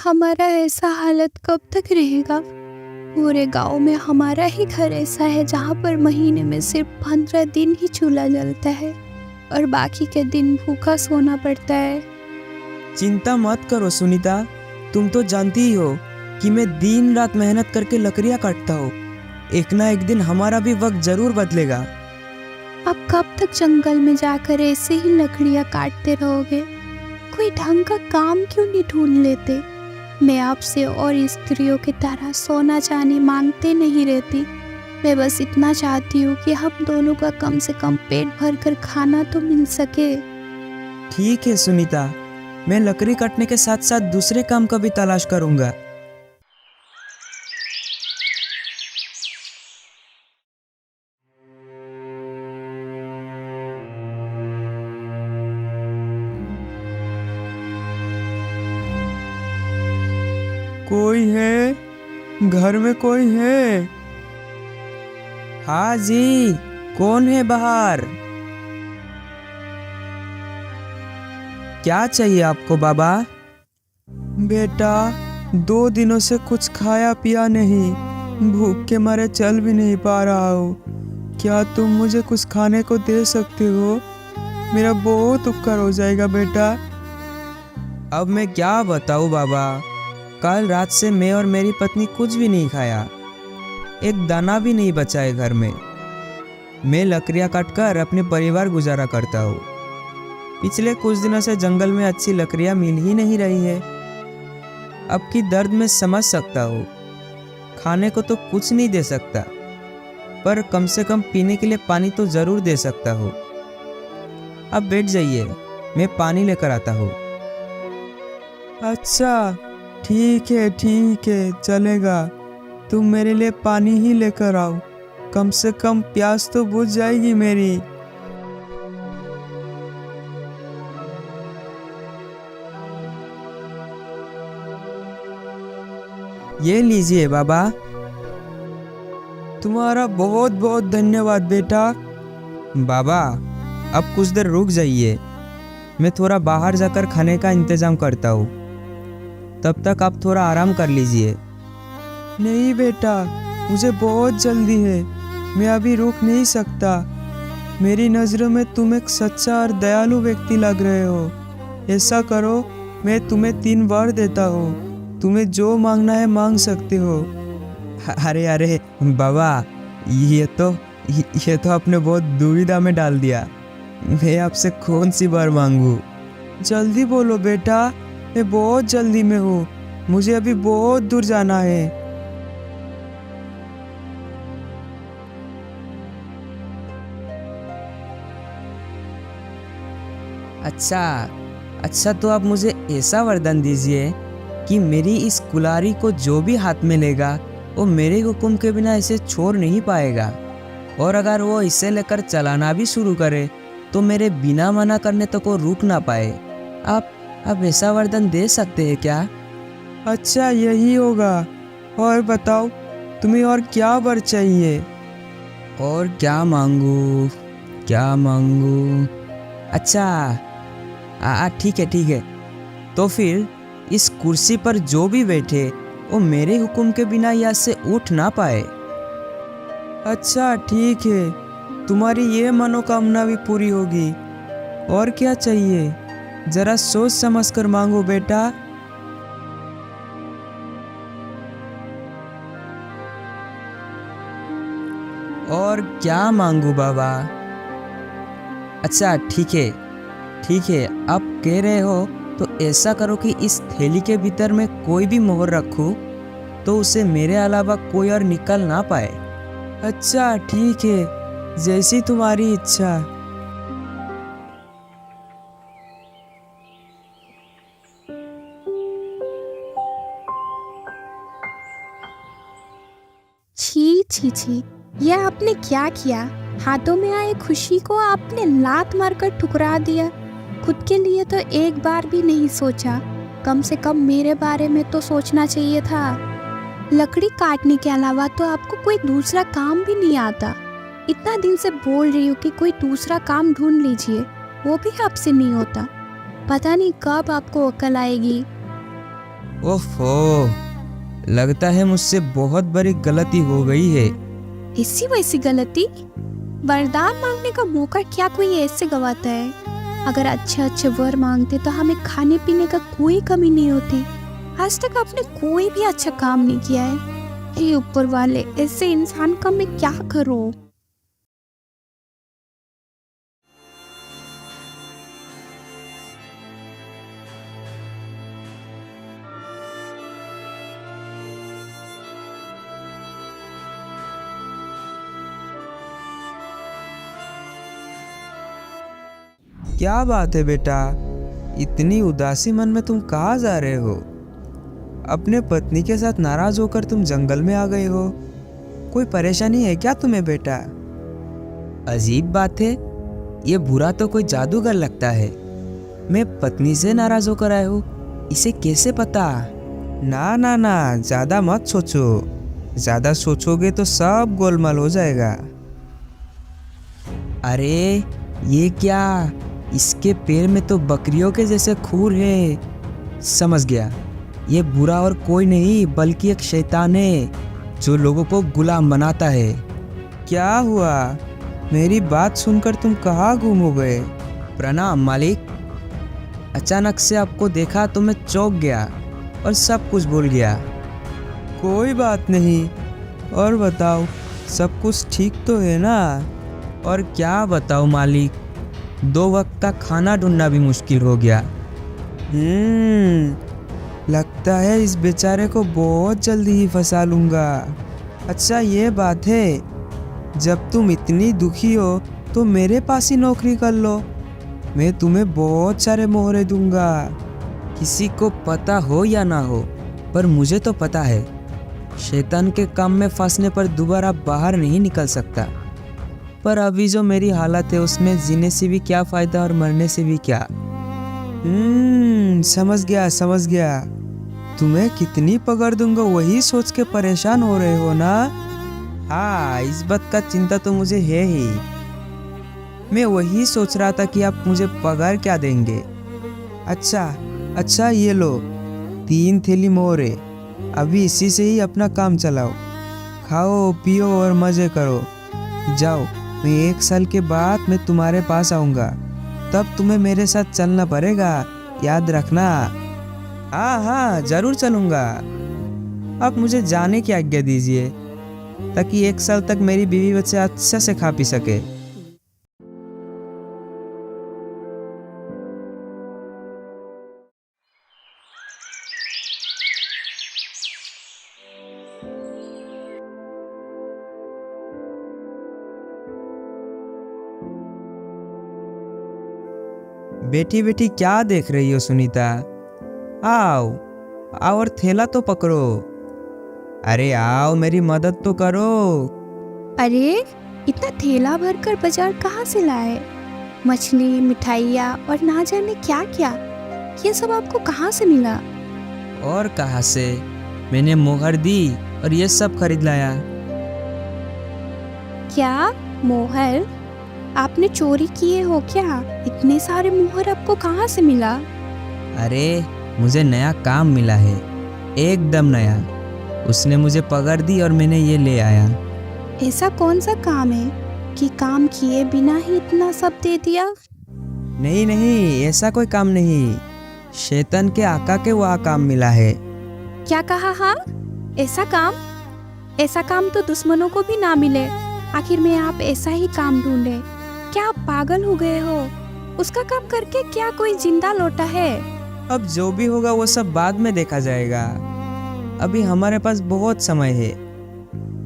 हमारा ऐसा हालत कब तक रहेगा? पूरे गांव में हमारा ही घर ऐसा है जहाँ पर महीने में सिर्फ 15 दिन ही चूल्हा जलता है और बाकी के दिन भूखा सोना पड़ता है। चिंता मत करो सुनीता, तुम तो जानती ही हो कि मैं दिन रात मेहनत करके लकड़ियाँ काटता हूँ। एक ना एक दिन हमारा भी वक्त जरूर बदलेगा। आप कब तक जंगल में जाकर ऐसे ही लकड़ियाँ काटते रहोगे? कोई ढंग का काम क्यों नहीं ढूंढ लेते? मैं आपसे और स्त्रियों की तरह सोना चांदी मांगते नहीं रहती। मैं बस इतना चाहती हूँ कि हम दोनों का कम से कम पेट भर कर खाना तो मिल सके। ठीक है सुनीता, मैं लकड़ी काटने के साथ साथ दूसरे काम का भी तलाश करूँगा। कोई है? घर में कोई है? हाँ जी, कौन है बाहर? क्या चाहिए आपको बाबा? बेटा, 2 दिनों से कुछ खाया पिया नहीं, भूख के मारे चल भी नहीं पा रहा हूँ। क्या तुम मुझे कुछ खाने को दे सकते हो? मेरा बहुत उपकार हो जाएगा बेटा। अब मैं क्या बताऊँ बाबा, कल रात से मैं और मेरी पत्नी कुछ भी नहीं खाया, एक दाना भी नहीं बचा है घर में। मैं लकड़ियाँ काटकर अपने परिवार गुजारा करता हूँ। पिछले कुछ दिनों से जंगल में अच्छी लकड़ियाँ मिल ही नहीं रही है। अब की दर्द मैं समझ सकता हूँ। खाने को तो कुछ नहीं दे सकता, पर कम से कम पीने के लिए पानी तो जरूर दे सकता हूँ। अब बैठ जाइए, मैं पानी लेकर आता हूँ। अच्छा, ठीक है, चलेगा। तुम मेरे लिए पानी ही लेकर आओ, कम से कम प्यास तो बुझ जाएगी मेरी। ये लीजिए बाबा। तुम्हारा बहुत बहुत धन्यवाद बेटा। बाबा, अब कुछ देर रुक जाइए, मैं थोड़ा बाहर जाकर खाने का इंतजाम करता हूँ। तब तक आप थोड़ा आराम कर लीजिए। नहीं बेटा, मुझे बहुत जल्दी है, मैं अभी रुक नहीं सकता। मेरी नज़रों में तुम एक सच्चा और दयालु व्यक्ति लग रहे हो। ऐसा करो, मैं तुम्हें 3 वर देता हूँ, तुम्हें जो मांगना है मांग सकते हो। अरे बाबा, ये तो आपने बहुत दुविधा में डाल दिया। मैं आपसे कौन सी वर मांगू? जल्दी बोलो बेटा, मैं बहुत जल्दी में हूँ, मुझे अभी बहुत दूर जाना है। अच्छा तो आप मुझे ऐसा वरदान दीजिए कि मेरी इस कुल्हाड़ी को जो भी हाथ में लेगा वो मेरे हुक्म के बिना इसे छोड़ नहीं पाएगा, और अगर वो इसे लेकर चलाना भी शुरू करे तो मेरे बिना मना करने तक वो रुक ना पाए। आप ऐसा वरदान दे सकते हैं क्या? अच्छा, यही होगा। और बताओ, तुम्हें और क्या वर चाहिए? और क्या मांगू? अच्छा, ठीक है। तो फिर इस कुर्सी पर जो भी बैठे वो मेरे हुक्म के बिना यहाँ से उठ ना पाए। अच्छा, ठीक है, तुम्हारी ये मनोकामना भी पूरी होगी। और क्या चाहिए? जरा सोच समझ कर मांगो बेटा। और क्या मांगू बाबा? अच्छा, ठीक है, आप कह रहे हो तो ऐसा करो कि इस थैली के भीतर मैं कोई भी मोहर रखूं तो उसे मेरे अलावा कोई और निकल ना पाए। अच्छा, ठीक है, जैसी तुम्हारी इच्छा। छी, यह आपने क्या किया? हाथों में आए खुशी को आपने लात मारकर ठुकरा दिया। खुद के लिए तो एक बार भी नहीं सोचा। कम से कम मेरे बारे में तो सोचना चाहिए था। लकड़ी काटने के अलावा तो आपको कोई दूसरा काम भी नहीं आता। इतना दिन से बोल रही हूँ कि कोई दूसरा काम ढूंढ लीजिए, वो भी आपसे नहीं होता। पता नहीं कब आपको अकल आएगी। ओफो, लगता है मुझसे बहुत बड़ी गलती हो गई है। ऐसी वैसी गलती? वरदान मांगने का मौका क्या कोई ऐसे गवाता है? अगर अच्छे अच्छे वर मांगते तो हमें खाने पीने का कोई कमी नहीं होती। आज तक आपने कोई भी अच्छा काम नहीं किया है। हे ऊपर वाले, ऐसे इंसान का मैं क्या करूं? क्या बात है बेटा, इतनी उदासी मन में तुम कहाँ जा रहे हो? अपने पत्नी के साथ नाराज होकर तुम जंगल में आ गए हो। कोई परेशानी है क्या तुम्हें बेटा? अजीब बात है, ये बुरा तो कोई जादूगर लगता है। मैं पत्नी से नाराज होकर आया हूँ, इसे कैसे पता? ना ना ना, ज्यादा मत सोचो। ज्यादा सोचोगे तो सब गोलमाल हो जाएगा। अरे ये क्या, इसके पैर में तो बकरियों के जैसे खूर है। समझ गया, ये बुरा और कोई नहीं बल्कि एक शैतान है जो लोगों को गुलाम बनाता है। क्या हुआ? मेरी बात सुनकर तुम कहाँ गुम हो गए? प्रणाम मालिक। अचानक से आपको देखा तो मैं चौंक गया और सब कुछ भूल गया। कोई बात नहीं, और बताओ, सब कुछ ठीक तो है ना? और क्या बताओ मालिक, 2 वक्त का खाना ढूंढना भी मुश्किल हो गया। लगता है इस बेचारे को बहुत जल्दी ही फंसा लूंगा। अच्छा ये बात है, जब तुम इतनी दुखी हो तो मेरे पास ही नौकरी कर लो। मैं तुम्हें बहुत सारे मोहरे दूंगा। किसी को पता हो या ना हो, पर मुझे तो पता है, शैतान के काम में फंसने पर दोबारा बाहर नहीं निकल सकता। पर अभी जो मेरी हालत है उसमें जीने से भी क्या फायदा और मरने से भी क्या। समझ गया। तुम्हें कितनी पकड़ दूंगा वही सोच के परेशान हो रहे हो ना? हाँ, इस बात का चिंता तो मुझे है ही। मैं वही सोच रहा था कि आप मुझे पगार क्या देंगे। अच्छा ये लो, 3 थैली मोहरे। अभी इसी से ही अपना काम चलाओ, खाओ पियो और मजे करो। जाओ, मैं 1 साल के बाद मैं तुम्हारे पास आऊँगा, तब तुम्हें मेरे साथ चलना पड़ेगा, याद रखना। हाँ जरूर चलूँगा। आप मुझे जाने की आज्ञा दीजिए ताकि 1 साल तक मेरी बीवी बच्चे अच्छा से खा पी सके। बेटी बेटी क्या देख रही हो सुनीता? आओ और थैला तो पकड़ो। अरे आओ, मेरी मदद तो करो। अरे इतना थैला भरकर बाजार कहाँ से लाए? मछली, मिठाइयाँ और ना जाने क्या क्या, ये सब आपको कहाँ से मिला? और कहाँ से, मैंने मोहर दी और ये सब खरीद लाया। क्या मोहर? आपने चोरी किए हो क्या? इतने सारे मोहर आपको कहाँ से मिला? अरे मुझे नया काम मिला है, एकदम नया। उसने मुझे पकड़ दी और मैंने ये ले आया। ऐसा कौन सा काम है कि काम किए बिना ही इतना सब दे दिया? नहीं, ऐसा कोई काम नहीं। शैतान के आका के वहाँ काम मिला है। क्या कहा? हाँ, ऐसा काम तो दुश्मनों को भी ना मिले। आखिर में आप ऐसा ही काम ढूंढे। क्या आप पागल हो गए हो? उसका काम करके क्या कोई जिंदा लौटा है? अब जो भी होगा वो सब बाद में देखा जाएगा। अभी हमारे पास बहुत समय है।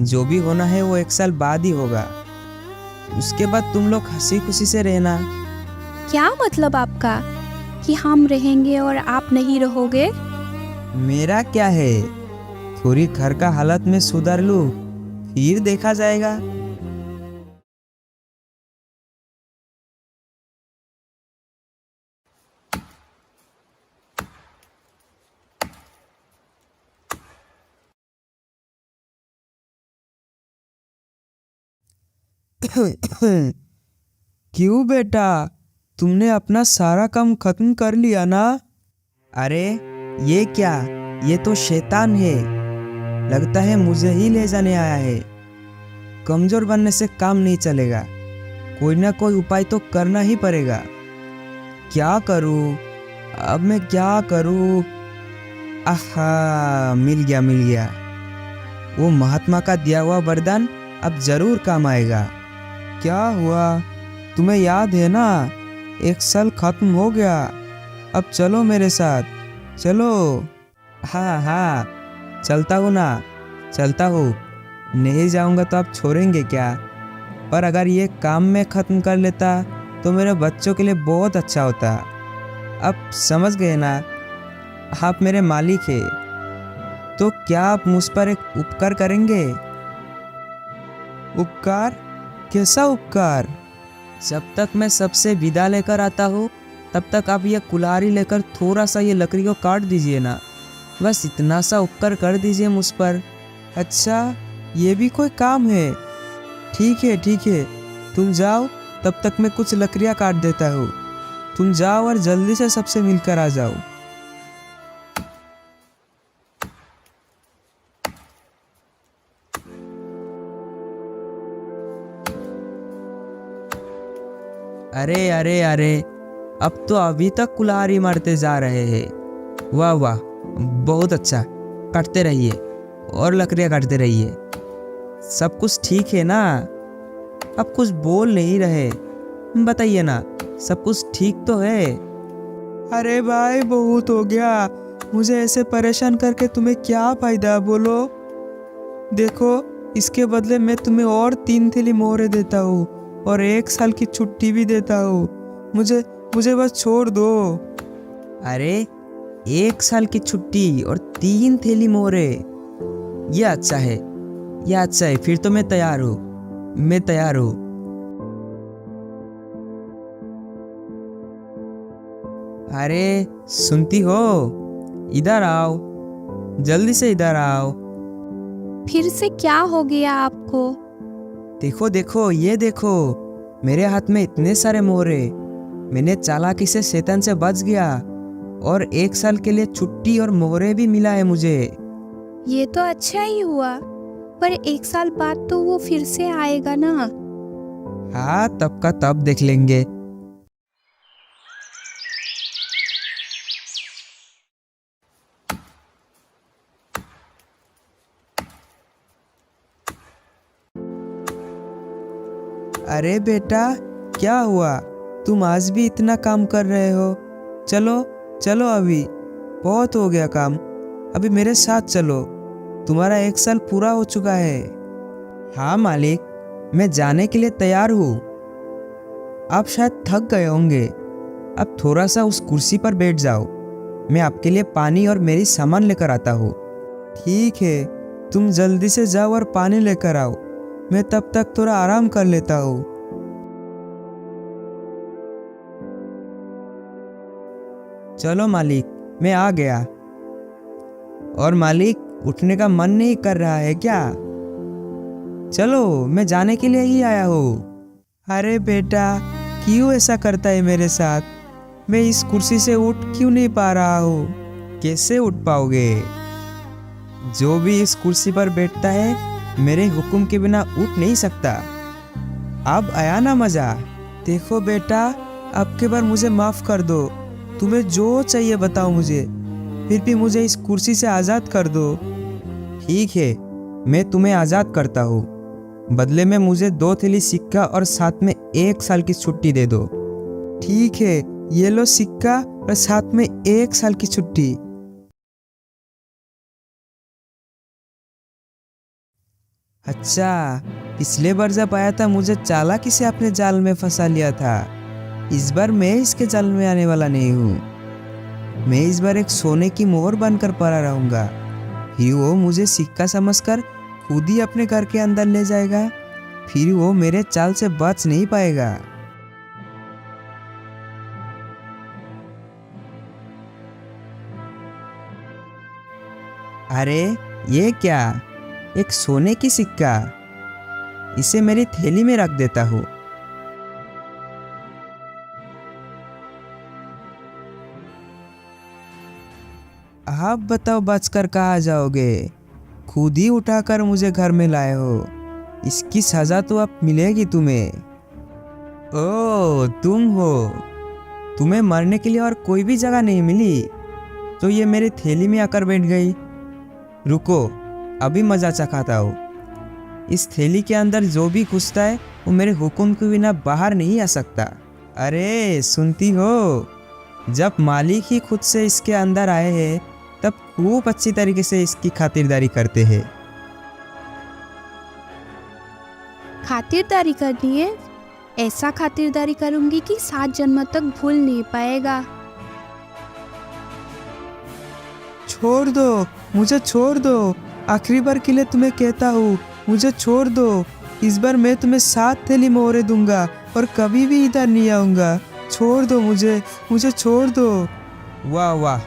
जो भी होना है वो 1 साल बाद ही होगा। उसके बाद तुम लोग हंसी खुशी से रहना। क्या मतलब आपका कि हम रहेंगे और आप नहीं रहोगे? मेरा क्या है, थोड़ी घर का हालत में सुधार लूं, फिर देखा जाएगा। क्यों बेटा, तुमने अपना सारा काम खत्म कर लिया ना? अरे ये क्या, ये तो शैतान है, लगता है मुझे ही ले जाने आया है। कमजोर बनने से काम नहीं चलेगा, कोई ना कोई उपाय तो करना ही पड़ेगा। क्या करूं, अब मैं क्या करूं? आहा, मिल गया। वो महात्मा का दिया हुआ वरदान अब जरूर काम आएगा। क्या हुआ, तुम्हें याद है ना? 1 साल खत्म हो गया, अब चलो मेरे साथ, चलो। हाँ, चलता हूँ ना, चलता हूँ। नहीं जाऊँगा तो आप छोड़ेंगे क्या? पर अगर ये काम मैं ख़त्म कर लेता तो मेरे बच्चों के लिए बहुत अच्छा होता। अब समझ गए ना, आप मेरे मालिक हैं, तो क्या आप मुझ पर एक उपकार करेंगे? उपकार? कैसा उपकार? जब तक मैं सबसे विदा लेकर आता हूँ तब तक आप ये कुल्हाड़ी लेकर थोड़ा सा ये लकड़ी को काट दीजिए ना, बस इतना सा उपकार कर दीजिए मुझ पर। अच्छा, ये भी कोई काम है? ठीक है, तुम जाओ, तब तक मैं कुछ लकड़ियाँ काट देता हूँ। तुम जाओ और जल्दी से सबसे मिलकर आ जाओ। अरे, अब तो अभी तक कुल्हाड़ी मारते जा रहे हैं। वाह, बहुत अच्छा, काटते रहिए और लकड़ियाँ काटते रहिए। सब कुछ ठीक है ना? अब कुछ बोल नहीं रहे, बताइए ना, सब कुछ ठीक तो है? अरे भाई, बहुत हो गया, मुझे ऐसे परेशान करके तुम्हें क्या फायदा, बोलो। देखो, इसके बदले मैं तुम्हें और 3 थैली मोहरे देता हूँ और 1 साल की छुट्टी भी देता हूँ। मुझे बस छोड़ दो। अरे, 1 साल की छुट्टी और 3 थैली मोहरे, ये अच्छा है, फिर तो मैं तैयार हूँ। अरे, सुनती हो? इधर आओ, जल्दी से इधर आओ। फिर से क्या हो गया आपको? देखो, ये देखो, मेरे हाथ में इतने सारे मोहरे। मैंने चालाकी से शैतान से बच गया और 1 साल के लिए छुट्टी और मोहरे भी मिला है मुझे। ये तो अच्छा ही हुआ, पर 1 साल बाद तो वो फिर से आएगा ना। हाँ, तब का तब देख लेंगे। अरे बेटा, क्या हुआ? तुम आज भी इतना काम कर रहे हो? चलो अभी, बहुत हो गया काम। अभी मेरे साथ चलो, तुम्हारा 1 साल पूरा हो चुका है। हाँ मालिक, मैं जाने के लिए तैयार हूँ। आप शायद थक गए होंगे, अब थोड़ा सा उस कुर्सी पर बैठ जाओ, मैं आपके लिए पानी और मेरी सामान लेकर आता हूँ। ठीक है, तुम जल्दी से जाओ और पानी लेकर आओ, मैं तब तक थोड़ा आराम कर लेता हूँ। चलो मालिक, मैं आ गया। और मालिक, उठने का मन नहीं कर रहा है क्या? चलो, मैं जाने के लिए ही आया हूँ। अरे बेटा, क्यों ऐसा करता है मेरे साथ? मैं इस कुर्सी से उठ क्यों नहीं पा रहा हूँ? कैसे उठ पाओगे? जो भी इस कुर्सी पर बैठता है मेरे हुक्म के बिना उठ नहीं सकता। अब आया ना मजा? देखो बेटा, अब के बार मुझे माफ कर दो, तुम्हें जो चाहिए बताओ मुझे, फिर भी मुझे इस कुर्सी से आज़ाद कर दो। ठीक है, मैं तुम्हें आज़ाद करता हूँ, बदले में मुझे 2 थैली सिक्का और साथ में 1 साल की छुट्टी दे दो। ठीक है, ये लो सिक्का और साथ में 1 साल की छुट्टी। अच्छा, पिछले बार जब आया था मुझे चालाकी से अपने जाल में फंसा लिया था, इस बार मैं इसके जाल में आने वाला नहीं हूँ। मैं इस बार एक सोने की मोहर बनकर पड़ा रहूंगा, फिर वो मुझे सिक्का समझकर खुद ही अपने घर के अंदर ले जाएगा, फिर वो मेरे चाल से बच नहीं पाएगा। अरे, ये क्या? एक सोने की सिक्का, इसे मेरी थैली में रख देता हूँ। आप बताओ बचकर कहाँ जाओगे? खुद ही उठाकर मुझे घर में लाए हो, इसकी सजा तो अब मिलेगी तुम्हें। ओ तुम हो, तुम्हें मरने के लिए और कोई भी जगह नहीं मिली तो ये मेरी थैली में आकर बैठ गई। रुको, अभी मजा चखाता हूँ। इस थैली के अंदर जो भी घुसता है वो मेरे हुक्म के बिना बाहर नहीं आ सकता। अरे सुनती हो, जब मालिक ही खुद से इसके अंदर आए हैं तब खूब अच्छी तरीके से इसकी खातिरदारी करते हैं। खातिरदारी करनी है? ऐसा खातिरदारी करूंगी कि 7 जन्म तक भूल नहीं पाएगा। छोड़ दो, मुझे छोड़ दो। आखिरी बार के लिए तुम्हें कहता हूँ, मुझे छोड़ दो। इस बार मैं तुम्हें 7 थैली मोहरे दूंगा और कभी भी इधर नहीं आऊँगा। छोड़ दो मुझे छोड़ दो। वाह वाह,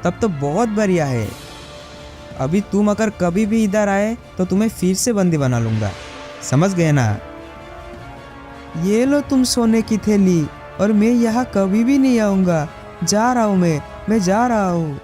तब तो बहुत बढ़िया है। अभी तुम अगर कभी भी इधर आए तो तुम्हें फिर से बंदी बना लूँगा, समझ गए ना? ये लो तुम सोने की थैली, और मैं यहाँ कभी भी नहीं आऊँगा। जा रहा हूँ, मैं जा रहा हूँ।